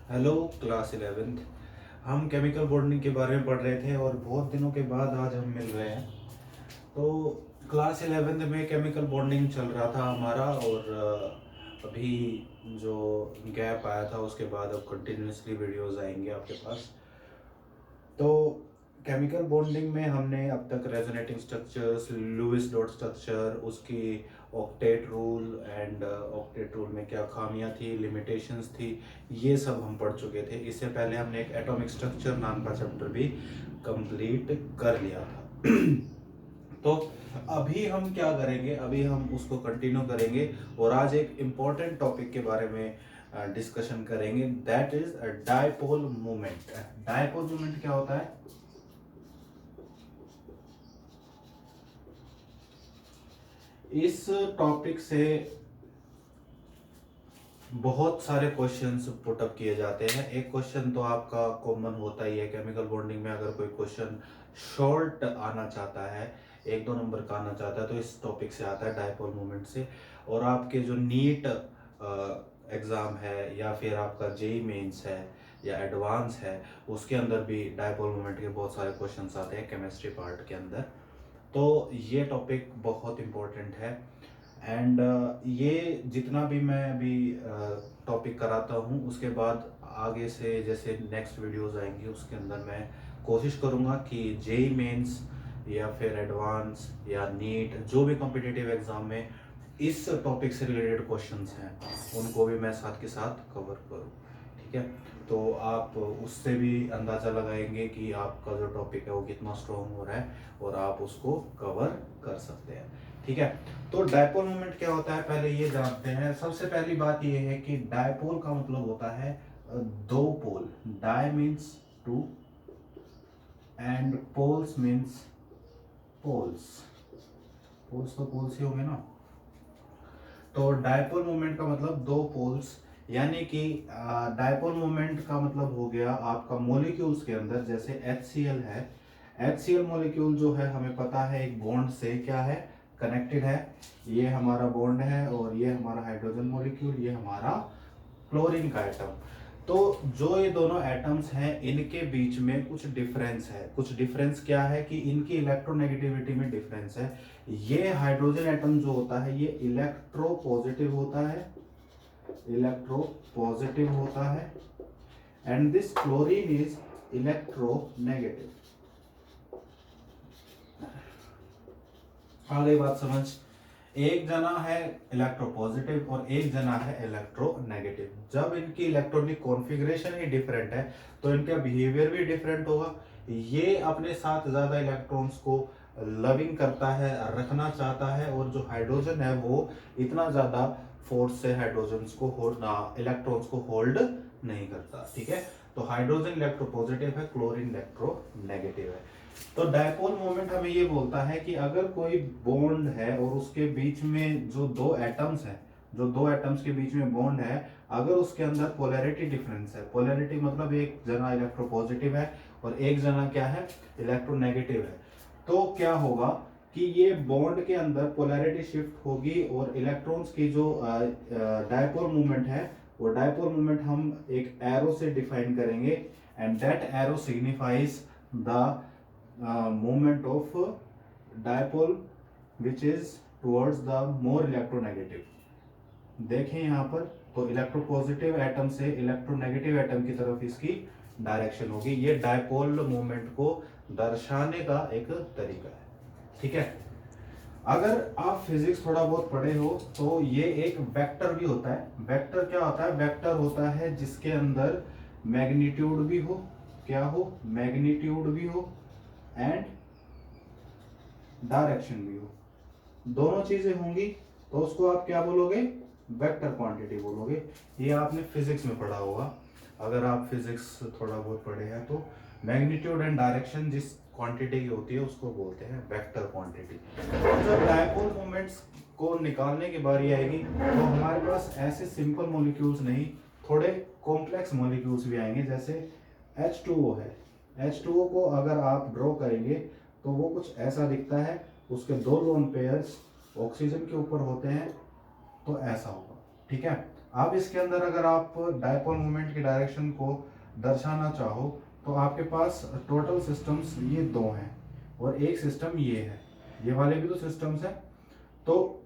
Hello class 11th। हम chemical bonding के बारे में पढ़ रहे थे और बहुत दिनों के बाद आज हम मिल रहे हैं। तो क्लास 11th में केमिकल बॉन्डिंग चल रहा था हमारा और अभी जो गैप आया था उसके बाद अब कंटिन्यूसली वीडियोस आएंगे आपके पास। तो केमिकल बॉन्डिंग में हमने अब तक resonating structures, Lewis dot structure, उसकी octet rule and octet rule में क्या खामियां थी, लिमिटेशंस थी, ये सब हम पढ़ चुके थे। इससे पहले हमने एक एटॉमिक स्ट्रक्चर नाम का चैप्टर भी कंप्लीट कर लिया था। तो अभी हम क्या करेंगे, अभी हम उसको कंटिन्यू करेंगे और आज एक इम्पॉर्टेंट टॉपिक के बारे में डिस्कशन करेंगे, that is dipole movement. Dipole movement क्या होता है? इस टॉपिक से बहुत सारे क्वेश्चंस पुटअप किए जाते हैं। एक क्वेश्चन तो आपका कॉमन होता ही है केमिकल बॉन्डिंग में, अगर कोई क्वेश्चन शॉर्ट आना चाहता है, 1-2 नंबर का आना चाहता है, तो इस टॉपिक से आता है, डायपोल मूवमेंट से। और आपके जो नीट एग्ज़ाम है या फिर आपका जेई मेंस है या एडवांस है, उसके अंदर भी डायपोल मूवमेंट के बहुत सारे क्वेश्चंस आते हैं केमिस्ट्री पार्ट के अंदर। तो ये टॉपिक बहुत इम्पोर्टेंट है एंड ये जितना भी मैं अभी टॉपिक कराता हूँ उसके बाद आगे से जैसे नेक्स्ट वीडियोस आएंगी उसके अंदर मैं कोशिश करूँगा कि जेई मेंस या फिर एडवांस या नीट जो भी कॉम्पिटिटिव एग्जाम में इस टॉपिक से रिलेटेड क्वेश्चंस हैं उनको भी मैं साथ के साथ कवर करूँ। ठीक है, तो आप उससे भी अंदाज़ा लगाएंगे कि आपका जो टॉपिक है वो कितना स्ट्रॉन्ग हो रहा है और आप उसको कवर कर सकते हैं। ठीक है, तो डायपोल मोमेंट क्या होता है पहले ये जानते हैं। सबसे पहली बात ये है कि डायपोल का मतलब होता है दो pole. Di means two and poles means poles. Poles तो पोल्स ही होंगे ना। तो डायपोल मोमेंट का मतलब दो पोल्स, यानी कि डायपोल मोमेंट का मतलब हो गया आपका मॉलिक्यूल्स के अंदर, जैसे HCl है। HCl मॉलिक्यूल जो है हमें पता है एक बॉन्ड से क्या है, कनेक्टेड है। ये हमारा बॉन्ड है और ये हमारा हाइड्रोजन मॉलिक्यूल, ये हमारा क्लोरीन का एटम। तो जो ये दोनों एटम्स हैं इनके बीच में कुछ डिफरेंस है। कुछ डिफरेंस क्या है कि इनकी इलेक्ट्रोनेगेटिविटी में डिफरेंस है। ये हाइड्रोजन एटम जो होता है ये इलेक्ट्रो पॉजिटिव होता है, इलेक्ट्रो पॉजिटिव होता है, and this chlorine is electronegative. आ गई बात समझ? एक जना है इलेक्ट्रो पॉजिटिव और एक जना है इलेक्ट्रो नेगेटिव। जब इनकी इलेक्ट्रॉनिक कॉन्फ़िगरेशन ही डिफरेंट है तो इनका बिहेवियर भी डिफरेंट होगा। ये अपने साथ ज्यादा इलेक्ट्रॉन्स को लविंग करता है, रखना चाहता है, और जो हाइड्रोजन है वो इतना ज्यादा फोर्स से हाइड्रोजन को इलेक्ट्रॉन्स को होल्ड नहीं करता। ठीक है, तो हाइड्रोजन इलेक्ट्रो पॉजिटिव है, क्लोरीन इलेक्ट्रो नेगेटिव है। तो डायपोल मोमेंट हमें ये बोलता है कि अगर कोई बॉन्ड है और उसके बीच में जो दो एटम्स हैं, जो दो एटम्स के बीच में बॉन्ड है, अगर उसके अंदर पोलैरिटी डिफरेंस है, पोलैरिटी मतलब एक जना इलेक्ट्रोपॉजिटिव है और एक जना क्या है, इलेक्ट्रोनेगेटिव है, तो क्या होगा कि ये बॉन्ड के अंदर पोलैरिटी शिफ्ट होगी और इलेक्ट्रॉन्स की जो डायपोल मूवमेंट है वो डायपोल मूवमेंट हम एक एरो से डिफाइन करेंगे, and that arrow signifies the movement of dipole which is towards the more electronegative। देखें यहाँ पर तो इलेक्ट्रोपॉजिटिव एटम से इलेक्ट्रोनेगेटिव एटम की तरफ इसकी डायरेक्शन होगी। ये डायपोल मूवमेंट को दर्शाने का एक तरीका है। ठीक है, अगर आप फिजिक्स थोड़ा बहुत पढ़े हो तो ये एक वेक्टर भी होता है। वेक्टर क्या होता है? वेक्टर होता है जिसके अंदर मैग्नीट्यूड भी हो, क्या हो, मैग्नीट्यूड भी हो एंड डायरेक्शन भी हो, दोनों चीजें होंगी तो उसको आप क्या बोलोगे? वेक्टर क्वांटिटी बोलोगे। ये आपने फिजिक्स में पढ़ा होगा, अगर आप फिजिक्स थोड़ा बहुत पढ़े हैं तो। मैग्नीट्यूड एंड डायरेक्शन जिस क्वांटिटी की होती है उसको बोलते हैं वेक्टर क्वांटिटी। तो जब डायपोल मोमेंट्स को निकालने की बारी आएगी तो हमारे पास ऐसे सिंपल मॉलिक्यूल्स नहीं, थोड़े कॉम्प्लेक्स मॉलिक्यूल्स भी आएंगे। जैसे H2O है, H2O को अगर आप ड्रॉ करेंगे तो वो कुछ ऐसा दिखता है, उसके दो लोन पेयर्स ऑक्सीजन के ऊपर होते हैं तो ऐसा होगा। ठीक है। अब इसके अंदर अगर आप डायपोल मोमेंट की डायरेक्शन को दर्शाना चाहो तो आपके पास टोटल सिस्टम्स ये दो हैं और एक सिस्टम ये है, ये वाले भी तो सिस्टम्स हैं। तो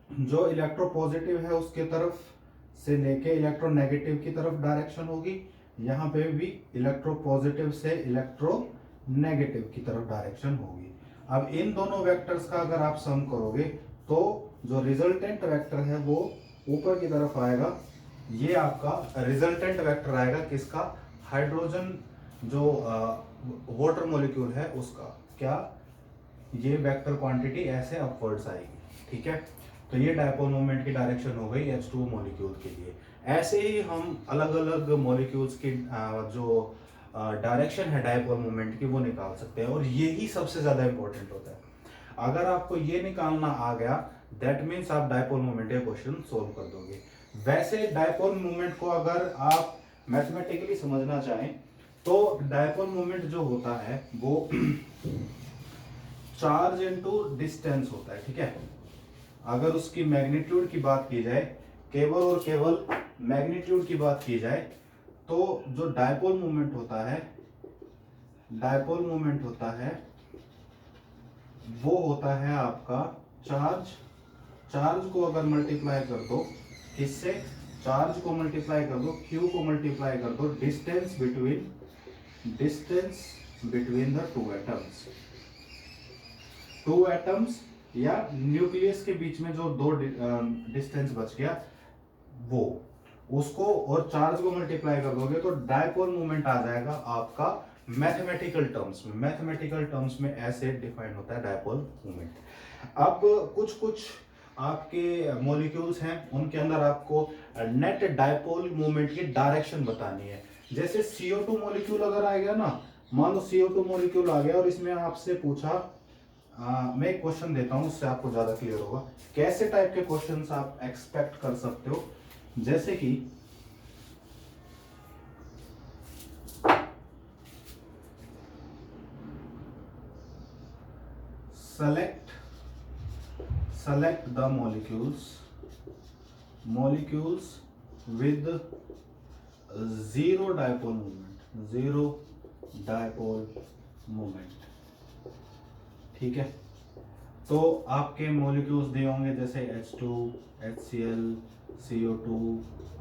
जो इलेक्ट्रो पॉजिटिव है उसके तरफ से लेके इलेक्ट्रो नेगेटिव की तरफ डायरेक्शन होगी, यहाँ पे भी इलेक्ट्रो पॉजिटिव से इलेक्ट्रो नेगेटिव की तरफ डायरेक्शन होगी। अब इन दोनों वेक्टर्स का अगर आप सम करोगे तो जो रिजल्टेंट वेक्टर है वो ऊपर की तरफ आएगा। ये आपका रिजल्टेंट वेक्टर आएगा किसका, हाइड्रोजन जो वाटर मॉलिक्यूल है उसका। क्या, ये वेक्टर क्वांटिटी ऐसे अपवर्ड्स आएगी, ठीक है। तो ये डायपोल मोमेंट की डायरेक्शन हो गई H2 मॉलिक्यूल के लिए। ऐसे ही हम अलग अलग मॉलिक्यूल्स की जो डायरेक्शन है डायपोल मोमेंट की वो निकाल सकते हैं, और यही सबसे ज्यादा इंपॉर्टेंट होता है। अगर आपको ये निकालना आ गया दैट मीन्स आप डायपोल मोमेंट का क्वेश्चन सोल्व कर दोगे। वैसे डायपोल मोमेंट को अगर आप मैथमेटिकली समझना चाहें तो डायपोल मोमेंट जो होता है वो चार्ज इनटू डिस्टेंस होता है, ठीक है। अगर उसकी मैग्नीट्यूड की बात की जाए, केवल और केवल मैग्नीट्यूड की बात की जाए, तो जो डायपोल मोमेंट होता है, डायपोल मोमेंट होता है वो होता है आपका चार्ज को अगर मल्टीप्लाई कर दो, किससे, चार्ज को मल्टीप्लाई कर दो, क्यू को मल्टीप्लाई कर दो distance between the two atoms या न्यूक्लियस के बीच में जो दो डिस्टेंस बच गया वो, उसको और चार्ज को मल्टीप्लाई कर दोगे तो डायपोल मोमेंट आ जाएगा आपका मैथमेटिकल टर्म्स में ऐसे डिफाइन होता है डायपोल मोमेंट। अब कुछ आपके मॉलिक्यूल्स हैं उनके अंदर आपको नेट डायपोल मोमेंट की डायरेक्शन बतानी है। जैसे CO2 मॉलिक्यूल अगर आ गया ना, मान लो CO2 मॉलिक्यूल आ गया और इसमें आपसे पूछा, मैं एक क्वेश्चन देता हूं उससे आपको ज्यादा क्लियर होगा कैसे टाइप के क्वेश्चंस आप एक्सपेक्ट कर सकते हो। जैसे कि select the molecules with zero dipole moment, ठीक है। तो आपके मॉलिक्यूल्स दिए होंगे जैसे H2, HCl, CO2,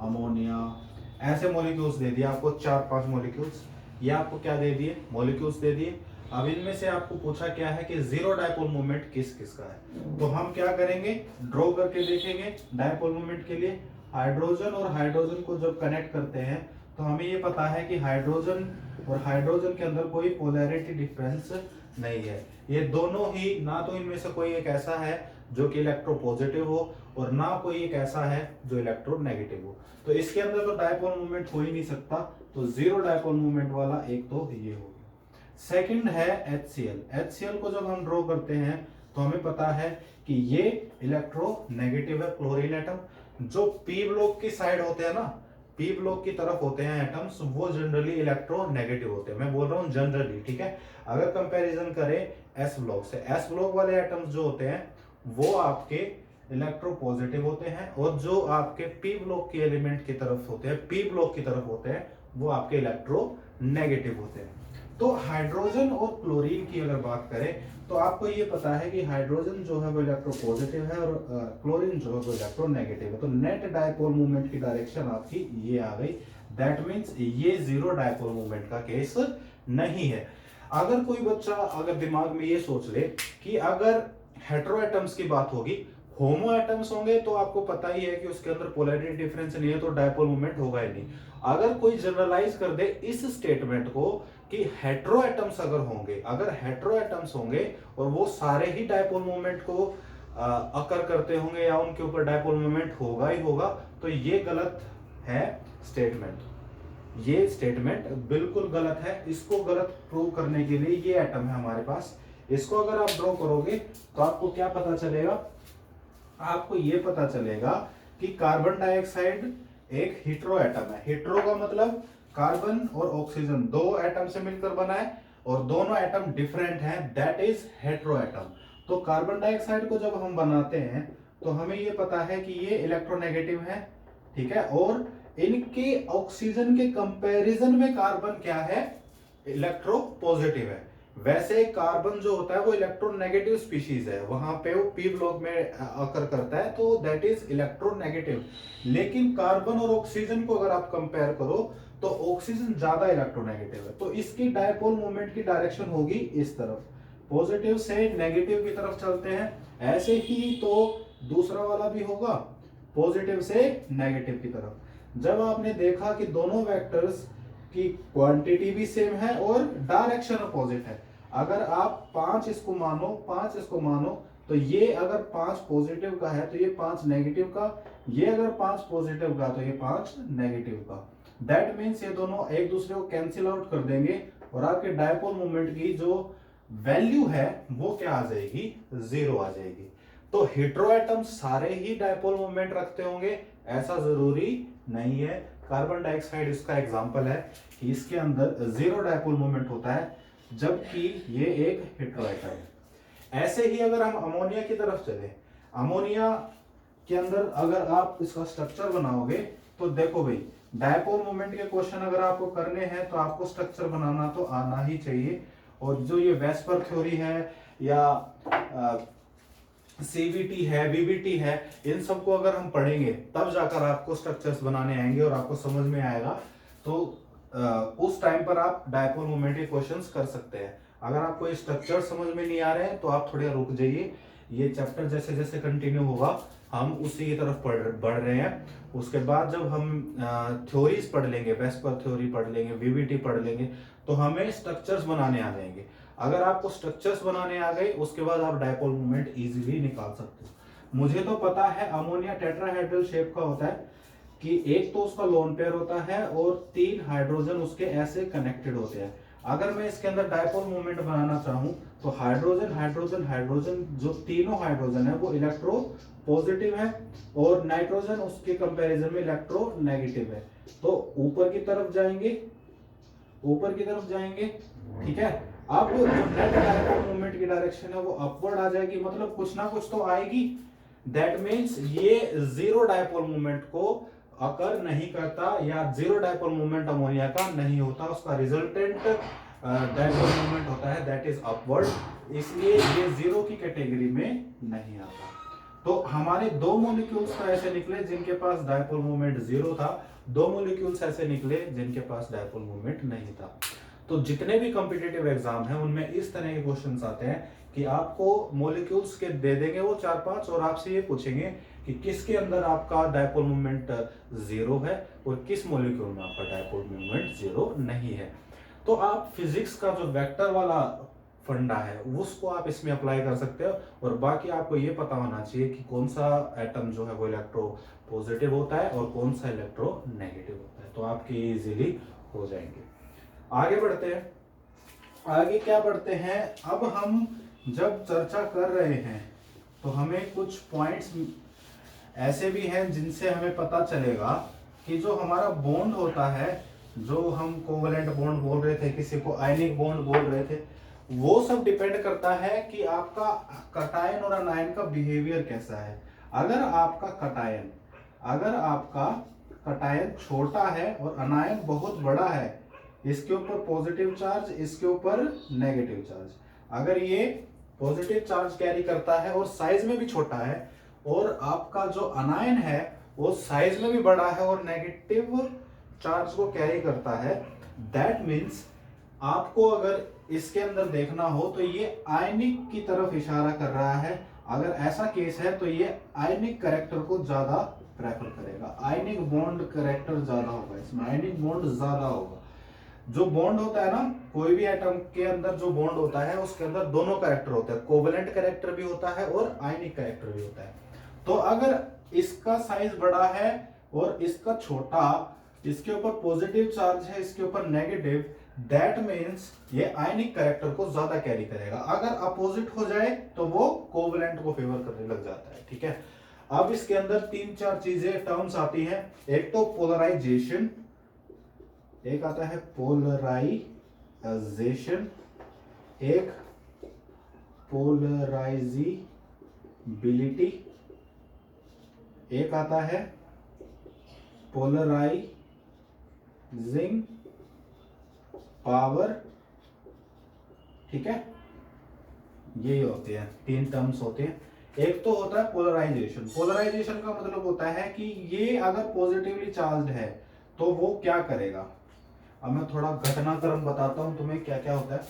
अमोनिया, ऐसे मॉलिक्यूल्स दे दिए आपको, 4-5 मॉलिक्यूल्स। ये आपको क्या दे दिए, मॉलिक्यूल्स दे दिए। अब इनमें से आपको पूछा क्या है कि जीरो डायपोल मोमेंट किस किस का है। तो हम क्या करेंगे, ड्रॉ करके देखेंगे डायपोल मोमेंट के लिए। हाइड्रोजन और हाइड्रोजन को जब कनेक्ट करते हैं तो हमें ये पता है कि हाइड्रोजन और हाइड्रोजन के अंदर कोई पोलैरिटी डिफरेंस नहीं है। ये दोनों ही, ना तो इनमें से कोई एक ऐसा है जो कि इलेक्ट्रो पॉजिटिव हो और ना कोई एक ऐसा है जो इलेक्ट्रो नेगेटिव हो। तो इसके अंदर तो डायपोल मोमेंट हो ही नहीं सकता। तो जीरो डायपोल मोमेंट वाला एक तो ये हो गया। सेकंड है HCl को जब हम ड्रॉ करते हैं तो हमें पता है कि ये इलेक्ट्रो नेगेटिव है, क्लोरीन एटम। जो पी ब्लॉक की साइड होते हैं ना, पी ब्लॉक की तरफ होते हैं एटम्स, वो जनरली इलेक्ट्रो नेगेटिव होते हैं। मैं बोल रहा हूं जनरली, ठीक है। अगर कंपैरिजन करें एस ब्लॉक से, एस ब्लॉक वाले एटम्स जो होते हैं वो आपके इलेक्ट्रो पॉजिटिव होते हैं, और जो आपके पी ब्लॉक के एलिमेंट की तरफ होते हैं, पी ब्लॉक की तरफ होते हैं, वो आपके इलेक्ट्रो नेगेटिव होते हैं। तो हाइड्रोजन और क्लोरीन की अगर बात करें तो आपको ये पता है कि हाइड्रोजन जो है वो इलेक्ट्रो पॉजिटिव है और क्लोरीन जो है वो इलेक्ट्रो नेगेटिव है। तो नेट डायपोल मोमेंट की डायरेक्शन आपकी ये आ गई। दैट मींस ये जीरो डायपोल मोमेंट का केस नहीं है। अगर कोई बच्चा अगर दिमाग में ये सोच ले कि अगर हेटेरो एटम्स की बात होगी, होमो एटम्स होंगे, तो आपको पता ही है कि उसके अंदर पोलैरिटी डिफरेंस नहीं है तो डायपोल मोमेंट होगा ही नहीं। अगर कोई जनरलाइज कर दे इस स्टेटमेंट को कि हेटेरो एटम्स अगर हेटेरो एटम्स होंगे और वो सारे ही डायपोल मोमेंट को अकर करते होंगे या उनके ऊपर डायपोल मोमेंट होगा ही होगा, तो ये गलत है स्टेटमेंट। ये स्टेटमेंट बिल्कुल गलत है। इसको गलत प्रूव करने के लिए ये एटम है हमारे पास, इसको अगर आप ड्रॉ करोगे तो आपको क्या पता चलेगा, आपको ये पता चलेगा कि कार्बन डाइऑक्साइड एक हेटेरो एटम है। हेटेरो का मतलब कार्बन और ऑक्सीजन दो एटम से मिलकर बना है और दोनों एटम डिफरेंट हैं, दैट इज हेटेरो एटम। तो कार्बन डाइऑक्साइड को जब हम बनाते हैं तो हमें ये पता है कि ये इलेक्ट्रोनेगेटिव है, ठीक है। और इनके ऑक्सीजन के कंपैरिजन में कार्बन क्या है, इलेक्ट्रो पॉजिटिव है। वैसे कार्बन जो होता है वो इलेक्ट्रोनेगेटिव स्पीशीज है, वहां पे वो पी ब्लॉक में अकर करता है, तो दैट इज इलेक्ट्रोनेगेटिव। लेकिन कार्बन और ऑक्सीजन को अगर आप कंपेयर करो तो ऑक्सीजन ज्यादा इलेक्ट्रोनेगेटिव है, तो इसकी डायपोल मोमेंट की डायरेक्शन होगी इस तरफ, पॉजिटिव से नेगेटिव की तरफ चलते हैं। ऐसे ही तो दूसरा वाला भी होगा, पॉजिटिव से नेगेटिव की तरफ। जब आपने देखा कि दोनों वेक्टर्स की क्वांटिटी भी सेम है और डायरेक्शन अपोजिट है, अगर आप 5 इसको मानो 5 इसको मानो, तो ये अगर 5 पॉजिटिव का है तो ये 5 नेगेटिव का, ये अगर 5 पॉजिटिव का तो ये 5 नेगेटिव का। दैट मीन्स ये दोनों एक दूसरे को कैंसिल आउट कर देंगे और आपके डायपोल मोमेंट की जो वैल्यू है वो क्या आ जाएगी, 0 आ जाएगी। तो हेटेरो एटम सारे ही डायपोल मोमेंट रखते होंगे ऐसा जरूरी नहीं है। कार्बन डाइऑक्साइड इसका एग्जांपल है कि इसके अंदर 0 डायपोल मोमेंट होता है, जबकि ये एक हेटेरो एटम है। ऐसे ही अगर हम अमोनिया की तरफ चले, अमोनिया के अंदर अगर आप इसका स्ट्रक्चर बनाओगे तो देखो भाई, डायपोल मोमेंट के क्वेश्चन अगर आपको करने हैं तो आपको स्ट्रक्चर बनाना तो आना ही चाहिए। और जो ये वेस्पर थ्योरी है या सीवीटी है, वीवीटी है, इन सबको अगर हम पढ़ेंगे तब जाकर आपको स्ट्रक्चर्स बनाने आएंगे और आपको समझ में आएगा। तो उस टाइम पर आप डायपोल मोमेंट के क्वेश्चंस कर सकते हैं। अगर आपको ये स्ट्रक्चर समझ में नहीं आ रहे हैं तो आप थोड़ा रुक जाइए, ये चैप्टर जैसे जैसे कंटिन्यू होगा हम उसी की तरफ बढ़ रहे हैं। उसके बाद जब हम थ्योरीज पढ़ लेंगे, वेस्पर थ्योरी पढ़ लेंगे, वीवीटी पढ़ लेंगे, तो हमें स्ट्रक्चर्स बनाने आ जाएंगे। अगर आपको स्ट्रक्चर्स बनाने आ गए उसके बाद आप डायपोल मोमेंट इजीली निकाल सकते हो। मुझे तो पता है अमोनिया टेट्राहेड्रल शेप का होता है कि एक तो उसका लोन पेयर होता है और 3 हाइड्रोजन उसके ऐसे कनेक्टेड होते हैं। अगर मैं इसके अंदर डायपोल मोमेंट बनाना चाहूं तो हाइड्रोजन हाइड्रोजन हाइड्रोजन जो तीनों हाइड्रोजन है वो इलेक्ट्रो पॉजिटिव है और नाइट्रोजन उसके कंपैरिजन में इलेक्ट्रो नेगेटिव है, तो ऊपर की तरफ जाएंगे, ऊपर की तरफ जाएंगे, ठीक है। अब जो नेट डायपोल मोमेंट की डायरेक्शन है वो अपवर्ड आ जाएगी, मतलब कुछ ना कुछ तो आएगी। दैट मीन्स ये 0 डायपोल मोमेंट को अकर नहीं करता या 0 डायपोल मोमेंट अमोनिया का नहीं होता, उसका रिजल्टेंट डायपोल मोमेंट होता है दैट इज अपवर्ड, इसलिए ये 0 की कैटेगरी में नहीं आता। तो हमारे 2 मॉलिक्यूल्स तो ऐसे निकले जिनके पास डायपोल मोमेंट 0 था, 2 मॉलिक्यूल्स ऐसे निकले जिनके पास डायपोल मोमेंट नहीं था। तो जितने भी कॉम्पिटिटिव एग्जाम हैं उनमें इस तरह के क्वेश्चंस आते हैं कि आपको मॉलिक्यूल्स के दे देंगे वो 4-5 और आपसे ये पूछेंगे कि किसके अंदर आपका डायपोल मोमेंट 0 है और किस मॉलिक्यूल में आपका डायपोल मोमेंट 0 नहीं है। तो आप फिजिक्स का जो वेक्टर वाला फंडा है उसको आप इसमें अप्लाई कर सकते हो, और बाकी आपको ये पता होना चाहिए कि कौन सा एटम जो है वो इलेक्ट्रो पॉजिटिव होता है और कौन सा इलेक्ट्रो नेगेटिव होता है, तो आपके इजीली हो जाएंगे। आगे बढ़ते हैं, आगे क्या बढ़ते हैं, अब हम जब चर्चा कर रहे हैं तो हमें कुछ पॉइंट्स ऐसे भी हैं जिनसे हमें पता चलेगा कि जो हमारा बॉन्ड होता है, जो हम कोवलेंट बॉन्ड बोल रहे थे, किसी को आयनिक बॉन्ड बोल रहे थे, वो सब डिपेंड करता है कि आपका कटायन और अनायन का बिहेवियर कैसा है। अगर आपका कटायन छोटा है और अनायन बहुत बड़ा है, इसके ऊपर पॉजिटिव चार्ज, इसके ऊपर नेगेटिव चार्ज, अगर ये पॉजिटिव चार्ज कैरी करता है और साइज में भी छोटा है, और आपका जो अनायन है वो साइज में भी बड़ा है और नेगेटिव चार्ज को कैरी करता है, दैट मीन्स आपको अगर इसके अंदर देखना हो तो ये आयनिक की तरफ इशारा कर रहा है। अगर ऐसा केस है तो ये आयनिक कैरेक्टर को ज्यादा प्रेफर करेगा, आयनिक बॉन्ड कैरेक्टर ज्यादा होगा, इसमें आयनिक बॉन्ड ज्यादा होगा। जो बॉन्ड होता है ना, कोई भी एटम के अंदर जो बॉन्ड होता है उसके अंदर दोनों कैरेक्टर होते हैं, कोवेलेंट कैरेक्टर भी होता है और आयनिक कैरेक्टर भी होता है। तो अगर इसका साइज बड़ा है और इसका छोटा, इसके ऊपर पॉजिटिव चार्ज है, इसके ऊपर नेगेटिव, दैट मीन्स ये आयनिक कैरेक्टर को ज्यादा कैरी करेगा। अगर अपोजिट हो जाए तो वो कोवेलेंट को फेवर करने लग जाता है, ठीक है। अब इसके अंदर 3-4 चीजें टर्म्स आती हैं, एक तो पोलराइजेशन, एक आता है पोलराइजेशन, एक पोलराइजिबिलिटी एक आता है पोलराइजिंग पावर, ठीक है, ये होते हैं, तीन टर्म्स होते हैं। एक तो होता है पोलराइजेशन। पोलराइजेशन का मतलब होता है कि ये अगर पॉजिटिवली चार्ज्ड है तो वो क्या करेगा। अब मैं थोड़ा घटनाक्रम बताता हूं तुम्हें क्या क्या होता है।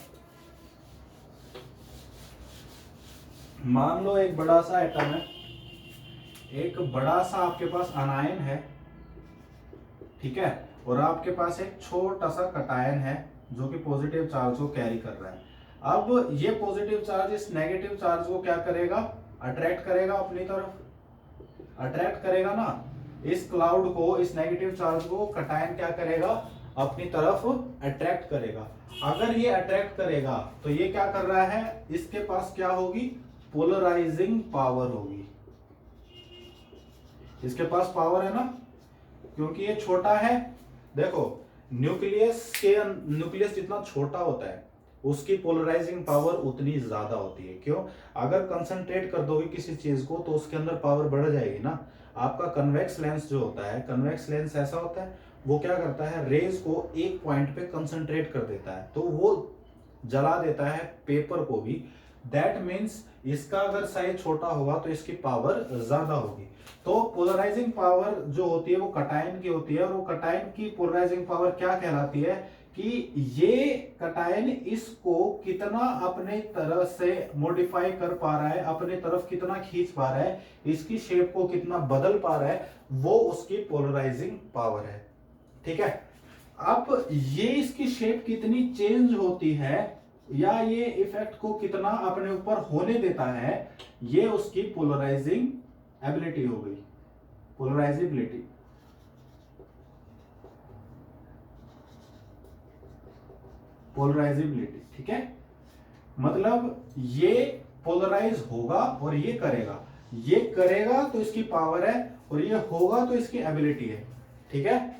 मान लो एक बड़ा सा एटम है, एक बड़ा सा आपके पास अनायन है, ठीक है, और आपके पास एक छोटा सा कटायन है जो कि पॉजिटिव चार्ज को कैरी कर रहा है। अब ये पॉजिटिव चार्ज इस नेगेटिव चार्ज को क्या करेगा, अट्रैक्ट करेगा अपनी तरफ, अट्रैक्ट करेगा ना। इस क्लाउड को, इस नेगेटिव चार्ज को कटायन क्या करेगा, अपनी तरफ अट्रैक्ट करेगा। अगर ये अट्रैक्ट करेगा तो ये क्या कर रहा है, इसके पास क्या होगी, पोलराइजिंग पावर होगी। इसके पास पावर है ना, क्योंकि ये छोटा है। देखो न्यूक्लियस जितना छोटा होता है उसकी पोलराइजिंग पावर उतनी ज्यादा होती है। क्यों, अगर कंसंट्रेट कर दोगे किसी चीज को तो उसके अंदर पावर बढ़ जाएगी ना। आपका कन्वेक्स लेंस जो होता है, कन्वेक्स लेंस ऐसा होता है, वो क्या करता है, रेज को एक पॉइंट पे कंसंट्रेट कर देता है, तो वो जला देता है पेपर को भी। दैट मीन्स इसका अगर साइज छोटा होगा तो इसकी पावर ज्यादा होगी। तो पोलराइजिंग पावर जो होती है वो कटायन की होती है, और वो कटायन की पोलराइजिंग पावर क्या कहलाती है कि ये कटायन इसको कितना अपने तरफ से मॉडिफाई कर पा रहा है, अपने तरफ कितना खींच पा रहा है, इसकी शेप को कितना बदल पा रहा है, वो उसकी पोलराइजिंग पावर है, ठीक है। अब ये इसकी शेप कितनी चेंज होती है या ये इफेक्ट को कितना अपने ऊपर होने देता है, ये उसकी पोलराइजिंग एबिलिटी हो गई, पोलराइजिबिलिटी। पोलराइजिबिलिटी, ठीक है, मतलब ये पोलराइज होगा और ये करेगा, ये करेगा तो इसकी पावर है, और ये होगा तो इसकी एबिलिटी है, ठीक है।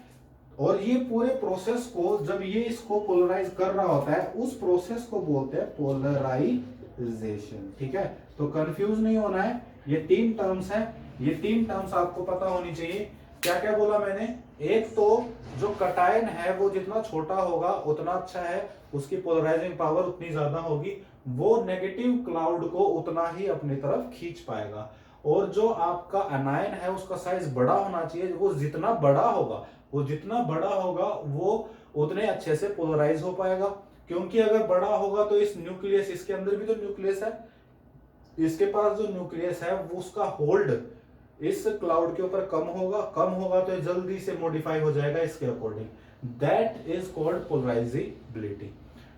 और ये पूरे प्रोसेस को, जब ये इसको पोलराइज कर रहा होता है, उस प्रोसेस को बोलते हैं पोलराइजेशन, ठीक है। तो कंफ्यूज नहीं होना है, ये तीन टर्म्स हैं, ये तीन टर्म्स आपको पता होनी चाहिए। क्या क्या बोला मैंने, एक तो जो कटायन है वो जितना छोटा होगा उतना अच्छा है, उसकी पोलराइजिंग पावर उतनी ज्यादा होगी, वो नेगेटिव क्लाउड को उतना ही अपनी तरफ खींच पाएगा। और जो आपका अनायन है उसका साइज बड़ा होना चाहिए, वो जितना बड़ा होगा, वो जितना बड़ा होगा वो उतने अच्छे से पोलराइज हो पाएगा। क्योंकि अगर बड़ा होगा तो इस न्यूक्लियस, इसके अंदर भी तो न्यूक्लियस है, इसके पास जो न्यूक्लियस है वो उसका होल्ड इस क्लाउड के ऊपर कम होगा तो जल्दी से मॉडिफाई हो जाएगा इसके according. That is called polarisability,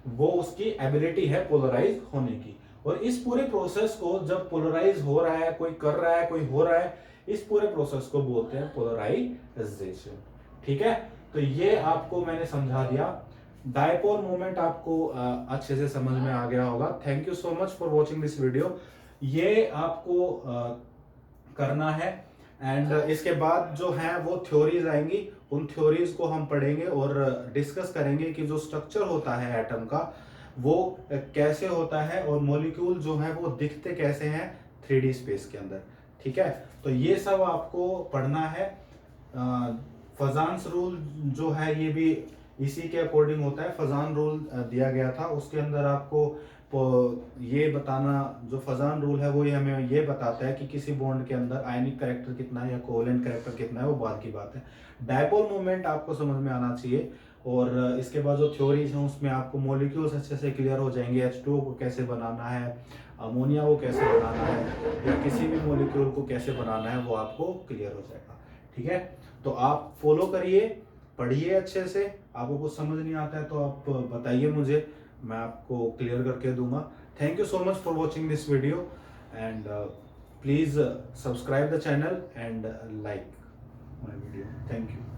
वो उसकी एबिलिटी है पोलराइज होने की। और इस पूरे प्रोसेस को जब पोलराइज हो रहा है, कोई कर रहा है, कोई हो रहा है, इस पूरे प्रोसेस को बोलते हैं पोलराइजेशन, ठीक है। तो ये आपको मैंने समझा दिया। डायपोल मोमेंट आपको अच्छे से समझ में आ गया होगा। Thank you so much for watching this video. ये आपको करना है, एंड इसके बाद जो है वो थ्योरीज आएंगी, उन थ्योरीज को हम पढ़ेंगे और डिस्कस करेंगे कि जो स्ट्रक्चर होता है एटम का वो कैसे होता है, और मॉलिक्यूल जो है वो दिखते कैसे हैं 3D स्पेस के अंदर, ठीक है। तो ये सब आपको पढ़ना है। फजान्स रूल जो है ये भी इसी के अकॉर्डिंग होता है। फजान रूल दिया गया था, उसके अंदर आपको ये बताना, जो फजान रूल है वो हमें ये बताता है कि किसी बॉन्ड के अंदर आयनिक कैरेक्टर कितना है या कोवेलेंट कैरेक्टर कितना है, वो बाद की बात है। डायपोल मोमेंट आपको समझ में आना चाहिए, और इसके बाद जो थ्योरीज हैं उसमें आपको मॉलिक्यूल्स अच्छे से क्लियर हो जाएंगे। H2O को कैसे बनाना है, अमोनिया को कैसे बनाना है, या किसी भी मॉलिक्यूल को कैसे बनाना है, वो आपको क्लियर हो जाएगा, ठीक है। तो आप फॉलो करिए, पढ़िए अच्छे से। आपको कुछ समझ नहीं आता है तो आप बताइए मुझे, मैं आपको क्लियर करके दूंगा। Thank you so much for watching this video, and please subscribe the channel and like my video. Thank you.